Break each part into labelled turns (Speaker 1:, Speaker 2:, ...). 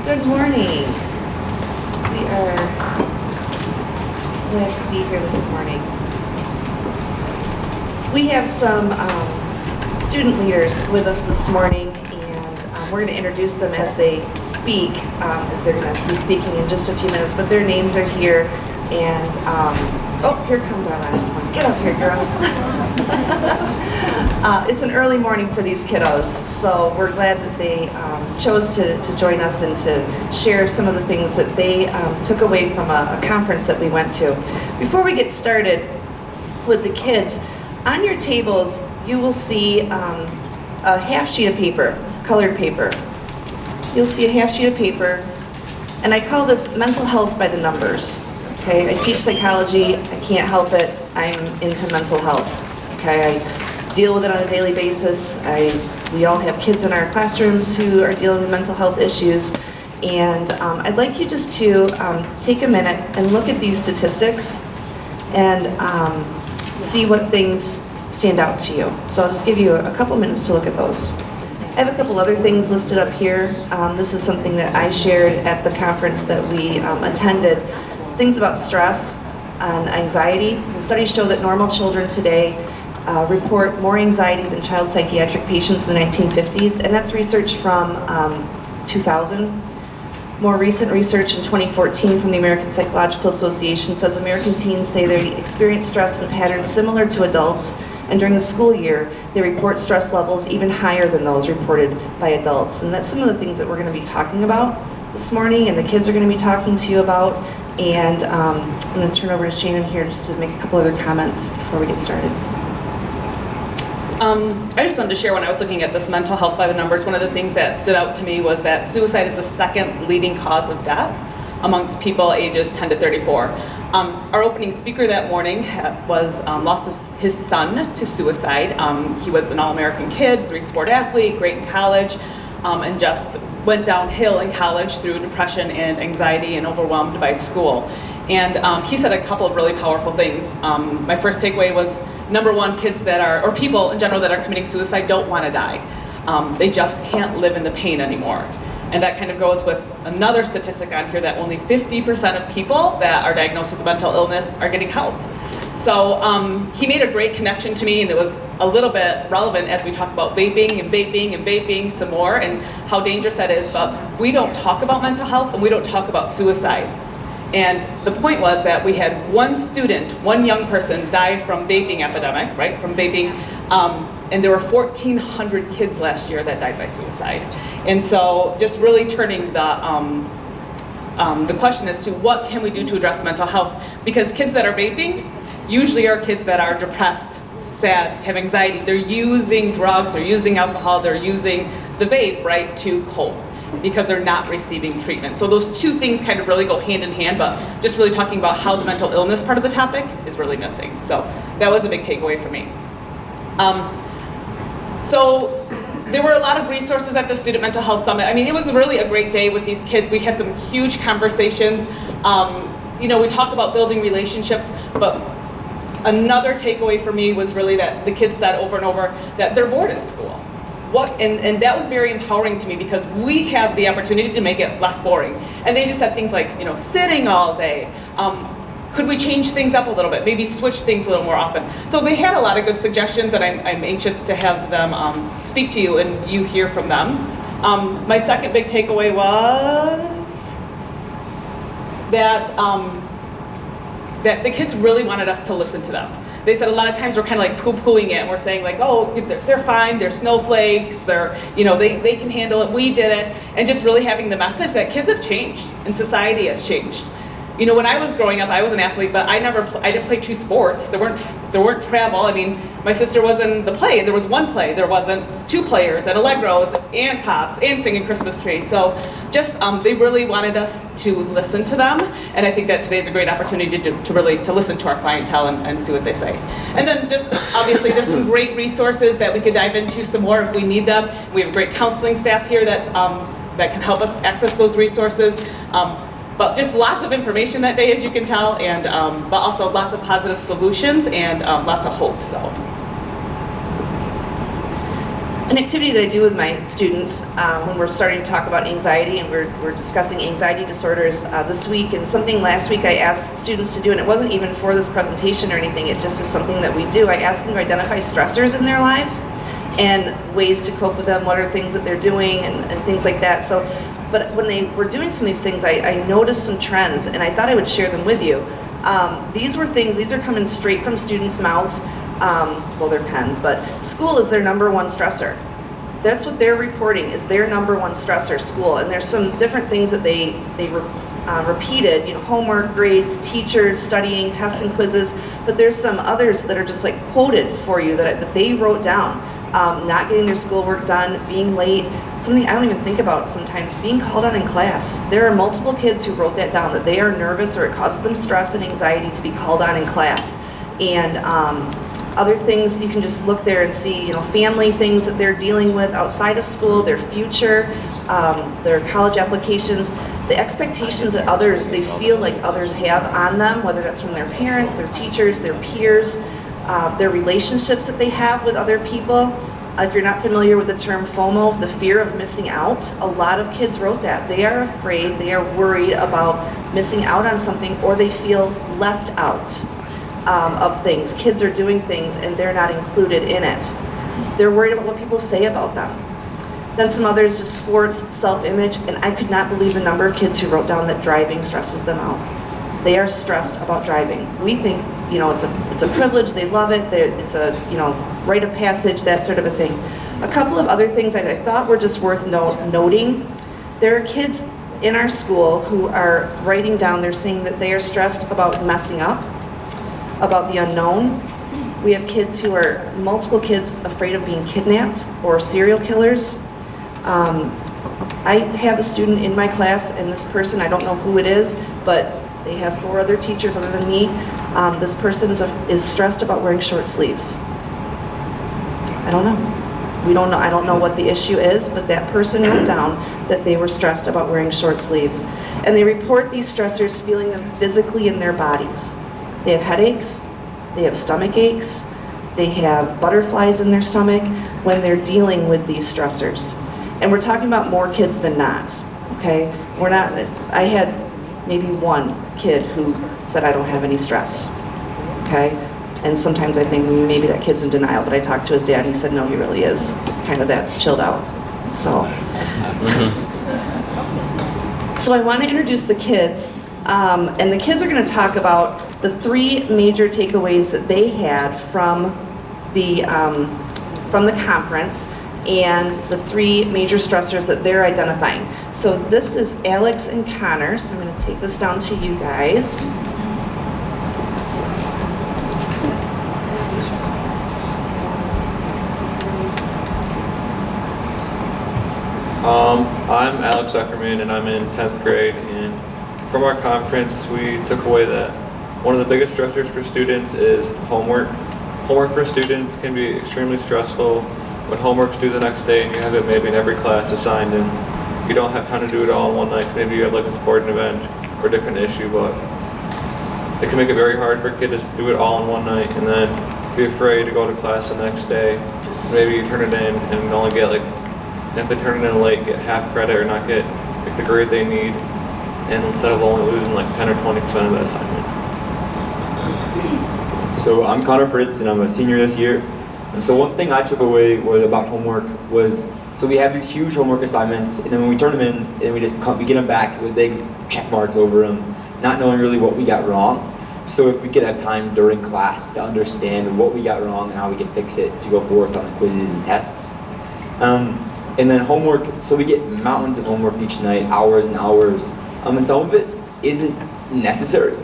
Speaker 1: Good morning. We are glad to be here this morning. We have some student leaders with us this morning, and we're going to introduce them as they speak, as they're going to be speaking in just a few minutes, but their names are here, and oh, here comes our last one. Get up here, girl. It's an early morning for these kiddos, so we're glad that they chose to join us and to share some of the things that they took away from a conference that we went to. Before we get started with the kids, on your tables you will see a half sheet of paper, colored paper. You'll see a half sheet of paper, and I call this mental health by the numbers. Okay, I teach psychology, I can't help it, I'm into mental health. Okay, I deal with it on a daily basis. We all have kids in our classrooms who are dealing with mental health issues, and I'd like you just to take a minute and look at these statistics and see what things stand out to you. So I'll just give you a couple minutes to look at those. I have a couple other things listed up here. This is something that I shared at the conference that we attended. Things about stress and anxiety. The studies show that normal children today report more anxiety than child psychiatric patients in the 1950s, and that's research from 2000. More recent research in 2014 from the American Psychological Association says American teens say they experience stress in a pattern similar to adults, and during the school year, they report stress levels even higher than those reported by adults. And that's some of the things that we're going to be talking about this morning, and the kids are going to be talking to you about. And I'm going to turn over to Shannon here just to make a couple other comments before we get started.
Speaker 2: I just wanted to share, when I was looking at this mental health by the numbers, one of the things that stood out to me was that suicide is the second leading cause of death amongst people ages 10 to 34. Our opening speaker that morning lost his son to suicide. He was an All-American kid, 3-sport athlete, great in college, and just went downhill in college through depression and anxiety and overwhelmed by school. And he said a couple of really powerful things. My first takeaway was, number one, kids that are, or people in general that are committing suicide don't want to die. They just can't live in the pain anymore. And that kind of goes with another statistic on here that only 50% of people that are diagnosed with a mental illness are getting help. So he made a great connection to me, and it was a little bit relevant as we talk about vaping and vaping and vaping some more and how dangerous that is. But we don't talk about mental health, and we don't talk about suicide. And the point was that we had one student, one young person die from vaping epidemic, right, from vaping, and there were 1,400 kids last year that died by suicide. And so just really turning the question as to what can we do to address mental health, because kids that are vaping usually are kids that are depressed, sad, have anxiety. They're using drugs, they're using alcohol, they're using the vape, right, to cope, because they're not receiving treatment. So those two things kind of really go hand in hand, but just really talking about how the mental illness part of the topic is really missing. So that was a big takeaway for me. So there were a lot of resources at the Student Mental Health Summit. I mean, it was really a great day with these kids. We had some huge conversations. We talk about building relationships, but another takeaway for me was really that the kids said over and over that they're bored in school. And that was very empowering to me, because we have the opportunity to make it less boring. And they just said things like, sitting all day. Could we change things up a little bit? Maybe switch things a little more often. So they had a lot of good suggestions, and I'm anxious to have them speak to you and you hear from them. My second big takeaway was that that the kids really wanted us to listen to them. They said a lot of times we're kind of like poo-pooing it, and we're saying like, oh, they're fine, they're snowflakes, they can handle it, we did it, and just really having the message that kids have changed and society has changed. When I was growing up, I was an athlete, but I didn't play two sports. There weren't travel. I mean, my sister was in the play. There was one play. There wasn't two players at Allegros and Pops and singing Christmas trees. So just they really wanted us to listen to them, and I think that today's a great opportunity to really listen to our clientele and see what they say. And then just obviously there's some great resources that we could dive into some more if we need them. We have great counseling staff here that can help us access those resources. But just lots of information that day, as you can tell, and but also lots of positive solutions and lots of hope. So
Speaker 1: An activity that I do with my students when we're starting to talk about anxiety, and we're discussing anxiety disorders this week, and something last week I asked students to do, and it wasn't even for this presentation or anything, it just is something that we do. I asked them to identify stressors in their lives and ways to cope with them, what are things that they're doing, and things like that. So, but when they were doing some of these things, I noticed some trends, and I thought I would share them with you. These are coming straight from students' mouths. Well, they're pens, but school is their number one stressor. That's what they're reporting is their number one stressor, school. And there's some different things that they repeated, homework, grades, teachers, studying, tests and quizzes, but there's some others that are just like quoted for you that they wrote down. Not getting their schoolwork done, being late, something I don't even think about sometimes, being called on in class. There are multiple kids who wrote that down, that they are nervous or it causes them stress and anxiety to be called on in class. And other things, you can just look there and see, family things that they're dealing with outside of school, their future, their college applications, the expectations that they feel like others have on them, whether that's from their parents, their teachers, their peers, their relationships that they have with other people. If you're not familiar with the term FOMO, the fear of missing out, a lot of kids wrote that. They are afraid, they are worried about missing out on something, or they feel left out of things. Kids are doing things and they're not included in it. They're worried about what people say about them. Then some others, just sports, self-image, and I could not believe the number of kids who wrote down that driving stresses them out. They are stressed about driving. We think, it's a privilege, they love it, it's a, rite of passage, that sort of a thing. A couple of other things I thought were just worth noting. There are kids in our school who are writing down, they're saying that they are stressed about messing up, about the unknown. We have multiple kids afraid of being kidnapped or serial killers. I have a student in my class, and this person, I don't know who it is, but they have 4 other teachers other than me. This person is stressed about wearing short sleeves. I don't know. We don't know. I don't know what the issue is, but that person wrote down that they were stressed about wearing short sleeves. And they report these stressors feeling them physically in their bodies. They have headaches, they have stomach aches, they have butterflies in their stomach when they're dealing with these stressors. And we're talking about more kids than not, okay? I had maybe one kid who said, I don't have any stress, okay? And sometimes I think maybe that kid's in denial, but I talked to his dad and he said, no, he really is kind of that chilled out, so. So I want to introduce the kids, and the kids are going to talk about the 3 major takeaways that they had from the conference, and the 3 major stressors that they're identifying. So this is Alex and Connor, so I'm going to take this down to you guys.
Speaker 3: I'm Alex Zuckerman, and I'm in 10th grade, and from our conference we took away that one of the biggest stressors for students is homework. Homework for students can be extremely stressful when homework's due the next day and you have it maybe in every class assigned and you don't have time to do it all in one night. Maybe you have like a sporting event or a different issue, but it can make it very hard for kids to do it all in one night and then be afraid to go to class the next day. Maybe you turn it in and only get if they turn it in late, get half credit or not get the grade they need, and instead of only losing 10 or 20% of the assignment.
Speaker 4: So I'm Connor Fritz and I'm a senior this year. And so one thing I took away about homework was, so we have these huge homework assignments, and then when we turn them in, and we get them back with big check marks over them, not knowing really what we got wrong. So if we could have time during class to understand what we got wrong and how we can fix it to go forth on the quizzes and tests. And then homework, so we get mountains of homework each night, hours and hours, and some of it isn't necessary.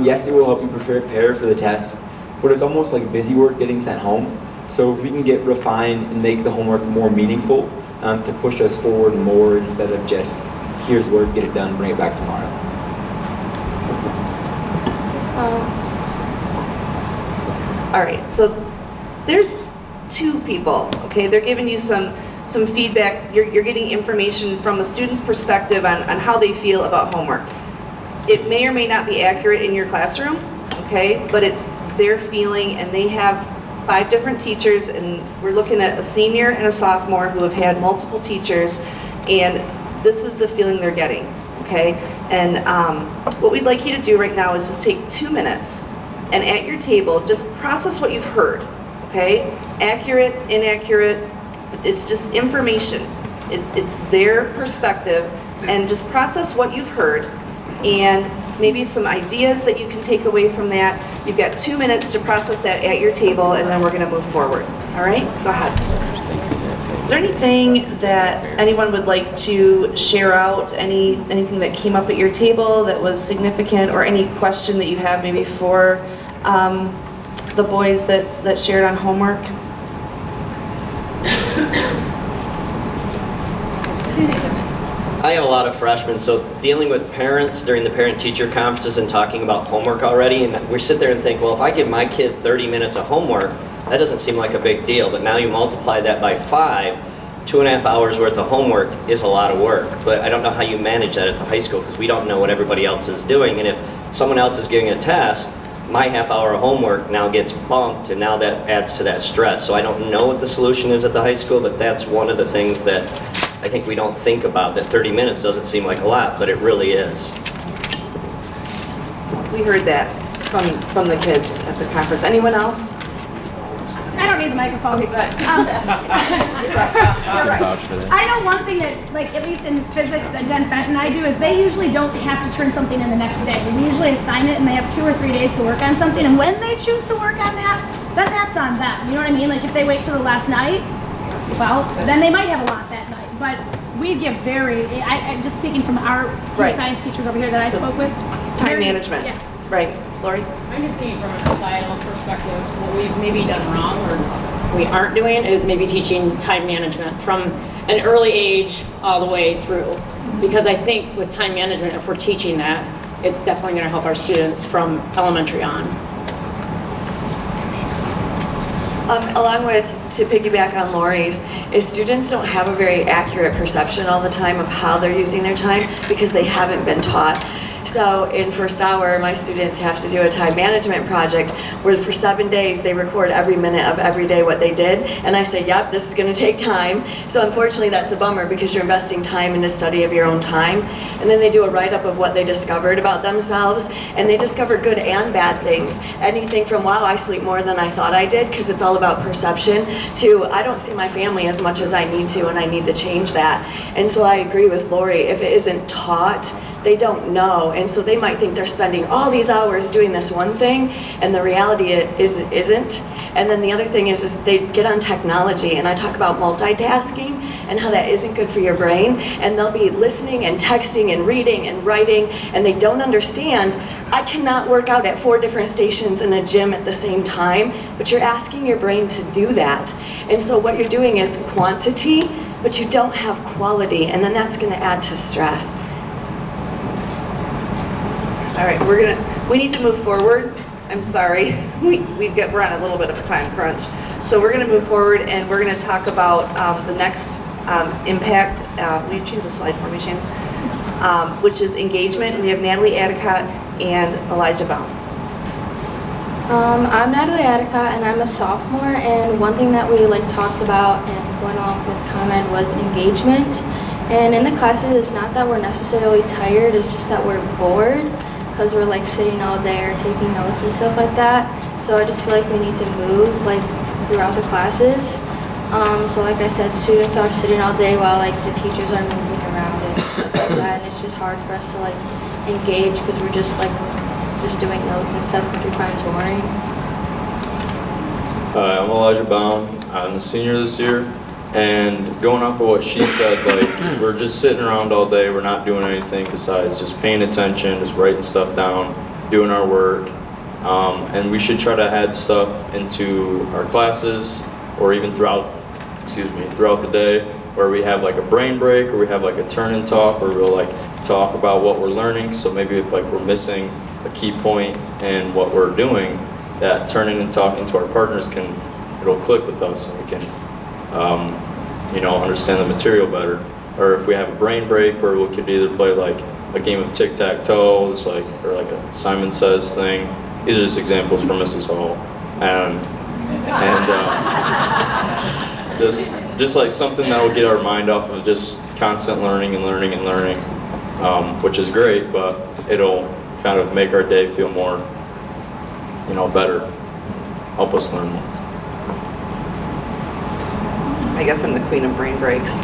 Speaker 4: Yes, it will help you prepare for the test, but it's almost like busy work getting sent home. So if we can get refined and make the homework more meaningful to push us forward more instead of just, here's work, get it done, bring it back tomorrow.
Speaker 1: All right, so there's 2 people, okay? They're giving you some feedback. You're getting information from a student's perspective on how they feel about homework. It may or may not be accurate in your classroom, okay? But it's their feeling, and they have 5 different teachers, and we're looking at a senior and a sophomore who have had multiple teachers, and this is the feeling they're getting, okay? And what we'd like you to do right now is just take 2 minutes, and at your table, just process what you've heard, okay? Accurate, inaccurate, it's just information. It's their perspective, and just process what you've heard, and maybe some ideas that you can take away from that. You've got 2 minutes to process that at your table, and then we're going to move forward. All right? Go ahead. Is there anything that anyone would like to share out? Anything that came up at your table that was significant, or any question that you have maybe for the boys that shared on homework?
Speaker 5: I have a lot of freshmen, so dealing with parents during the parent-teacher conferences and talking about homework already, and we sit there and think, well, if I give my kid 30 minutes of homework, that doesn't seem like a big deal, but now you multiply that by 5, 2.5 hours worth of homework is a lot of work. But I don't know how you manage that at the high school, because we don't know what everybody else is doing, and if someone else is giving a test, my half hour of homework now gets bumped, and now that adds to that stress. So I don't know what the solution is at the high school, but that's one of the things that I think we don't think about, that 30 minutes doesn't seem like a lot, but it really is.
Speaker 1: We heard that from the kids at the conference. Anyone else?
Speaker 6: I don't need the microphone.
Speaker 1: Okay, go ahead.
Speaker 6: You're right. I know one thing that, like, at least in physics that Jen Fenton and I do, is they usually don't have to turn something in the next day. We usually assign it and they have 2 or 3 days to work on something, and when they choose to work on that, then that's on them. You know what I mean? Like, if they wait till the last night, well, then they might have a lot that night. But we give I'm just speaking from our 2
Speaker 1: Right.
Speaker 6: science teachers over here that I
Speaker 1: So,
Speaker 6: spoke with.
Speaker 1: Time management.
Speaker 6: Yeah.
Speaker 1: Right. Lori?
Speaker 7: I'm just thinking from a societal perspective, what we've maybe done wrong or we aren't doing is maybe teaching time management from an early age all the way through. Because I think with time management, if we're teaching that, it's definitely going to help our students from elementary on.
Speaker 8: Along with, to piggyback on Lori's, is students don't have a very accurate perception all the time of how they're using their time because they haven't been taught. So in first hour, my students have to do a time management project where for 7 days they record every minute of every day what they did. And I say, yep, this is going to take time. So unfortunately that's a bummer because you're investing time into study of your own time. And then they do a write-up of what they discovered about themselves, and they discover good and bad things. Anything from, wow, I sleep more than I thought I did, because it's all about perception, to I don't see my family as much as I need to and I need to change that. And so I agree with Lori, if it isn't taught, they don't know, and so they might think they're spending all these hours doing this one thing, and the reality isn't. And then the other thing is they get on technology, and I talk about multitasking and how that isn't good for your brain, and they'll be listening and texting and reading and writing, and they don't understand, I cannot work out at 4 different stations in a gym at the same time, but you're asking your brain to do that. And so what you're doing is quantity, but you don't have quality, and then that's gonna add to stress.
Speaker 1: All right, we need to move forward. I'm sorry, we're on a little bit of a time crunch. So we're gonna move forward, and we're gonna talk about the next impact. Will you change the slide for me, Shannon? Which is engagement. We have Natalie Adicott and Elijah Baum.
Speaker 9: I'm Natalie Adicott, and I'm a sophomore, and one thing that we talked about and going along with this comment was engagement. And in the classes, it's not that we're necessarily tired, it's just that we're bored because we're sitting all day or taking notes and stuff like that. So I just feel like we need to move throughout the classes. So like I said, students are sitting all day while the teachers are moving around and stuff like that, and it's just hard for us to engage because we're just doing notes and stuff, which we find boring.
Speaker 10: Hi, I'm Elijah Baum. I'm a senior this year, and going off of what she said, we're just sitting around all day, we're not doing anything besides just paying attention, just writing stuff down, doing our work, and we should try to add stuff into our classes or even throughout the day, where we have a brain break, or we have a turn and talk where we'll talk about what we're learning. So maybe if we're missing a key point in what we're doing, that turning and talking to our partners it'll click with us, and we can understand the material better. Or if we have a brain break where we could either play a game of tic-tac-toe, or a Simon Says thing. These are just examples from Mrs. Hall. And And just like something that will get our mind off of just constant learning and learning and learning, which is great, but it'll kind of make our day feel more, better, help us learn more.
Speaker 1: I guess I'm the queen of brain breaks.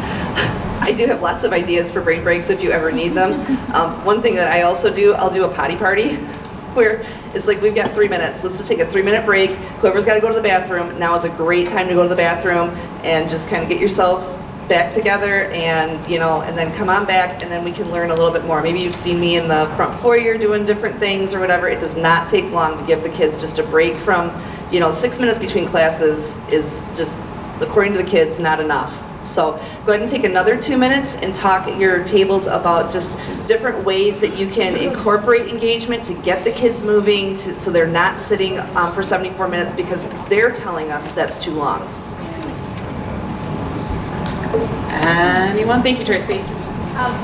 Speaker 1: I do have lots of ideas for brain breaks if you ever need them. One thing that I also do, I'll do a potty party where it's like we've got 3 minutes. Let's just take a 3-minute break. Whoever's got to go to the bathroom, now is a great time to go to the bathroom and just kind of get yourself back together and, and then come on back and then we can learn a little bit more. Maybe you've seen me in the front foyer doing different things or whatever. It does not take long to give the kids just a break from, 6 minutes between classes is just, according to the kids, not enough. So go ahead and take another 2 minutes and talk at your tables about just different ways that you can incorporate engagement to get the kids moving so they're not sitting for 74 minutes because they're telling us that's too long.
Speaker 2: Anyone? Thank you, Tracy.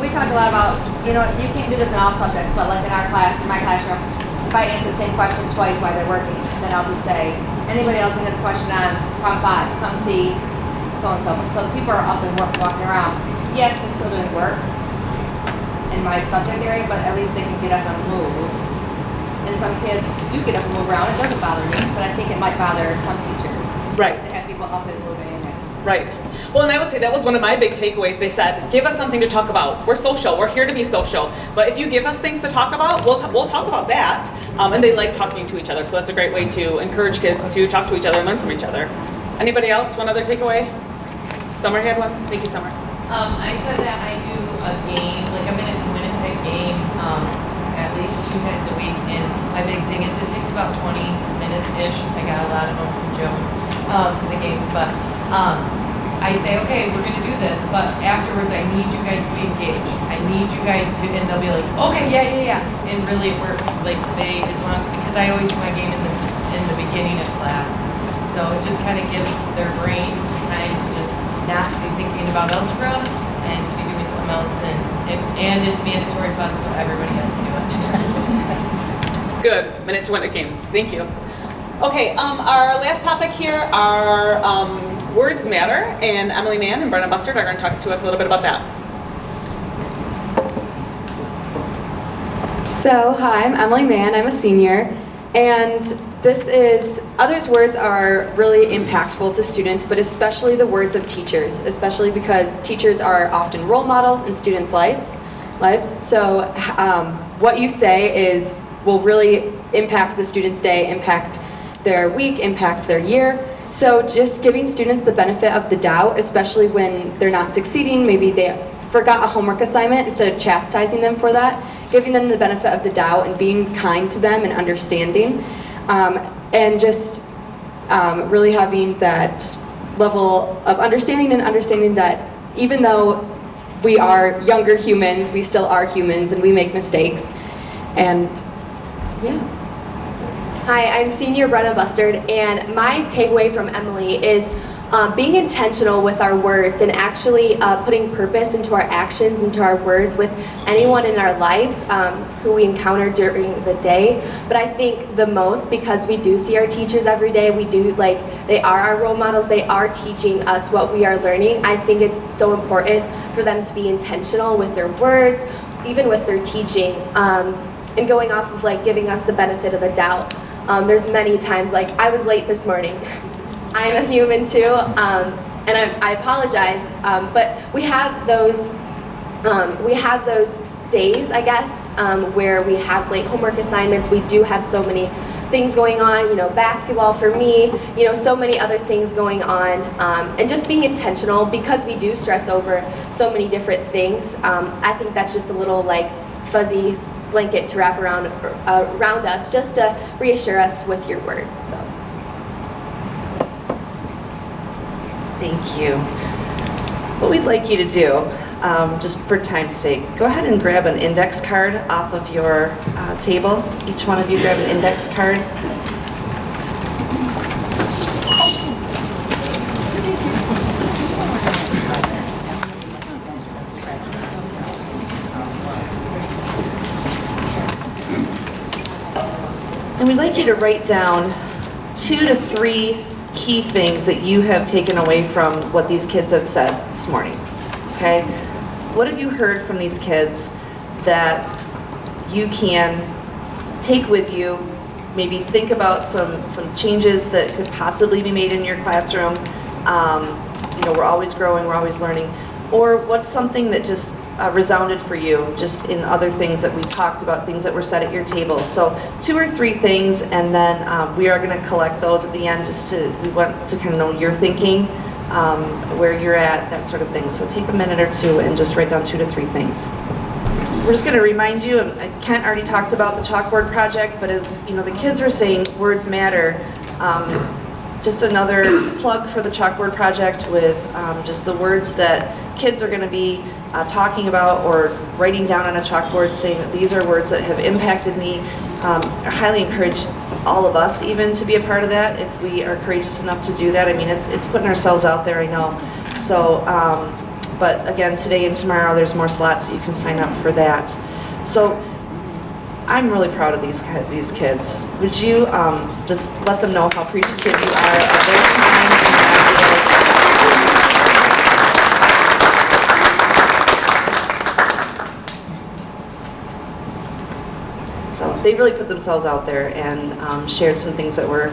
Speaker 11: We talk a lot about, you can't do this in all subjects, but like in our class, in my classroom, if I answer the same question twice while they're working, then I'll just say, anybody else that has a question on problem 5, come see so-and-so. So people are up and walking around. Yes, they're still doing work in my subject area, but at least they can get up and move. And some kids do get up and move around. It doesn't bother me, but I think it might bother some teachers.
Speaker 2: Right.
Speaker 11: To have people up and moving.
Speaker 2: Right. Well, and I would say that was one of my big takeaways. They said, give us something to talk about. We're social. We're here to be social. But if you give us things to talk about, we'll talk about that. And they like talking to each other. So that's a great way to encourage kids to talk to each other and learn from each other. Anybody else? One other takeaway? Summer had one? Thank you, Summer.
Speaker 12: I said that I do a game, like a 2-minute type game, at least 2 times a week. And my big thing is it takes about 20 minutes-ish. I got a lot of them from Joe, the games. But I say, okay, we're going to do this, but afterwards I need you guys to be engaged. I need you guys to, and they'll be like, okay, yeah. And really it works. Like because I always do my game in the beginning of class. So it just kind of gives their brains time to just not be thinking about algebra and to be doing something else. And it's mandatory fun, so everybody has to do it.
Speaker 2: Good. Minute to win at games. Thank you. Okay, our last topic here are words matter, and Emily Mann and Brenna Bustard are going to talk to us a little bit about that.
Speaker 13: So, hi, I'm Emily Mann, I'm a senior, and others' words are really impactful to students, but especially the words of teachers, especially because teachers are often role models in students' lives. So, what you say will really impact the student's day, impact their week, impact their year. So just giving students the benefit of the doubt, especially when they're not succeeding, maybe they forgot a homework assignment, instead of chastising them for that, giving them the benefit of the doubt and being kind to them and understanding, and just really having that level of understanding and understanding that even though we are younger humans, we still are humans and we make mistakes. And yeah.
Speaker 9: Hi, I'm senior Brenna Bustard, and my takeaway from Emily is being intentional with our words and actually putting purpose into our actions, into our words with anyone in our lives who we encounter during the day. But I think the most, because we do see our teachers every day, they are our role models, they are teaching us what we are learning. I think it's so important for them to be intentional with their words, even with their teaching, and going off of giving us the benefit of the doubt. There's many times, I was late this morning. I am a human too, and I apologize, but we have those days, I guess, where we have late homework assignments. We do have so many things going on, basketball for me, so many other things going on, and just being intentional, because we do stress over so many different things. I think that's just a little fuzzy blanket to wrap around us, just to reassure us with your words. So.
Speaker 1: Thank you. What we'd like you to do, just for time's sake, go ahead and grab an index card off of your table. Each one of you grab an index card. And we'd like you to write down 2 to 3 key things that you have taken away from what these kids have said this morning, okay? What have you heard from these kids that you can take with you, maybe think about some changes that could possibly be made in your classroom? You know, we're always growing, we're always learning. Or what's something that just resounded for you, just in other things that we talked about, things that were said at your table? So 2 or 3 things, and then we are going to collect those at the end, we want to kind of know your thinking, where you're at, that sort of thing. So take a minute or 2 and just write down 2 to 3 things. We're just going to remind you, Kent already talked about the chalkboard project, but as you know, the kids were saying words matter. Just another plug for the chalkboard project with just the words that kids are going to be talking about or writing down on a chalkboard, saying that these are words that have impacted me. I highly encourage all of us even to be a part of that if we are courageous enough to do that. I mean, it's putting ourselves out there, I know. So, but again, today and tomorrow there's more slots that you can sign up for that. So I'm really proud of these kids. Would you just let them know how appreciative you are of their time and so they really put themselves out there and shared some things that were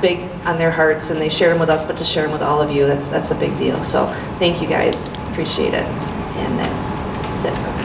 Speaker 1: big on their hearts, and they shared them with us, but to share them with all of you, that's a big deal. So thank you guys, appreciate it. And that's it.